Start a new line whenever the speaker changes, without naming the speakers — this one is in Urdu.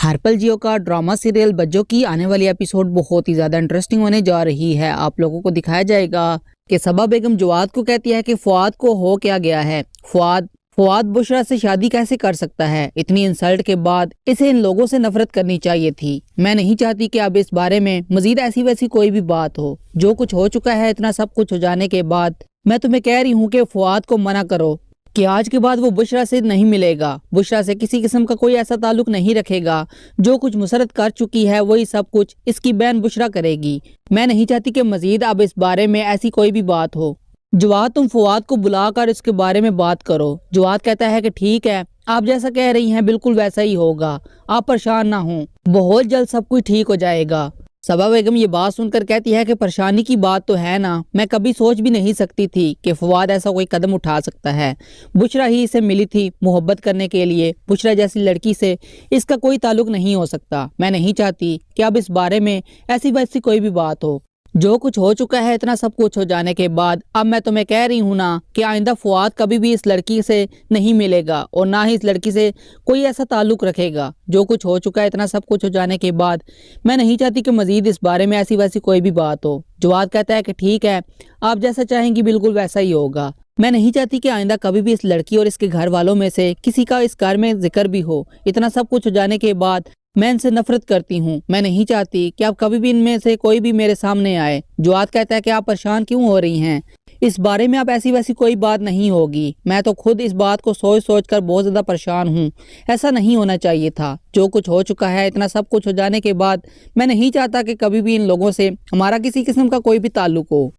ہرپل جیو کا ڈرامہ سیریل بجو کی آنے والی ایپیسوڈ بہت ہی زیادہ انٹرسٹنگ ہونے جا رہی ہے۔ آپ لوگوں کو دکھایا جائے گا کہ صبا بیگم جواد کو کہتی ہے کہ فؤاد کو ہو کیا گیا ہے، فؤاد بشرا سے شادی کیسے کر سکتا ہے؟ اتنی انسلٹ کے بعد اسے ان لوگوں سے نفرت کرنی چاہیے تھی۔ میں نہیں چاہتی کہ اب اس بارے میں مزید ایسی ویسی کوئی بھی بات ہو۔ جو کچھ ہو چکا ہے، اتنا سب کچھ ہو جانے کے بعد میں تمہیں کہہ رہی ہوں کہ فؤاد کو منع کرو کہ آج کے بعد وہ بشرا سے نہیں ملے گا، بشرا سے کسی قسم کا کوئی ایسا تعلق نہیں رکھے گا۔ جو کچھ مسرت کر چکی ہے وہی سب کچھ اس کی بہن بشرا کرے گی۔ میں نہیں چاہتی کہ مزید اب اس بارے میں ایسی کوئی بھی بات ہو۔ جواد تم فؤاد کو بلا کر اس کے بارے میں بات کرو۔ جواد کہتا ہے کہ ٹھیک ہے، آپ جیسا کہہ رہی ہیں بالکل ویسا ہی ہوگا، آپ پریشان نہ ہوں، بہت جلد سب کچھ ٹھیک ہو جائے گا۔ صبا بیگم یہ بات سن کر کہتی ہے کہ پریشانی کی بات تو ہے نا، میں کبھی سوچ بھی نہیں سکتی تھی کہ فؤاد ایسا کوئی قدم اٹھا سکتا ہے۔ بشرا ہی اسے ملی تھی محبت کرنے کے لیے، بشرا جیسی لڑکی سے اس کا کوئی تعلق نہیں ہو سکتا۔ میں نہیں چاہتی کہ اب اس بارے میں ایسی ویسی کوئی بھی بات ہو۔ جو کچھ ہو چکا ہے، اتنا سب کچھ ہو جانے کے بعد اب میں تمہیں کہہ رہی ہوں نا کہ آئندہ فؤاد کبھی بھی اس لڑکی سے نہیں ملے گا اور نہ ہی اس لڑکی سے کوئی ایسا تعلق رکھے گا۔ جو کچھ ہو چکا ہے، اتنا سب کچھ ہو جانے کے بعد میں نہیں چاہتی کہ مزید اس بارے میں ایسی ویسی کوئی بھی بات ہو۔ جواد کہتا ہے کہ ٹھیک ہے، آپ جیسا چاہیں گی بالکل ویسا ہی ہوگا۔ میں نہیں چاہتی کہ آئندہ کبھی بھی اس لڑکی اور اس کے گھر والوں میں سے کسی کا اس گھر میں ذکر بھی ہو۔ اتنا سب کچھ ہو جانے کے بعد میں ان سے نفرت کرتی ہوں۔ میں نہیں چاہتی کہ اب کبھی بھی ان میں سے کوئی بھی میرے سامنے آئے۔ جواد کہتا ہے کہ آپ پریشان کیوں ہو رہی ہیں؟ اس بارے میں اب ایسی ویسی کوئی بات نہیں ہوگی۔ میں تو خود اس بات کو سوچ سوچ کر بہت زیادہ پریشان ہوں۔ ایسا نہیں ہونا چاہیے تھا۔ جو کچھ ہو چکا ہے، اتنا سب کچھ ہو جانے کے بعد میں نہیں چاہتا کہ کبھی بھی ان لوگوں سے ہمارا کسی قسم کا کوئی بھی تعلق ہو۔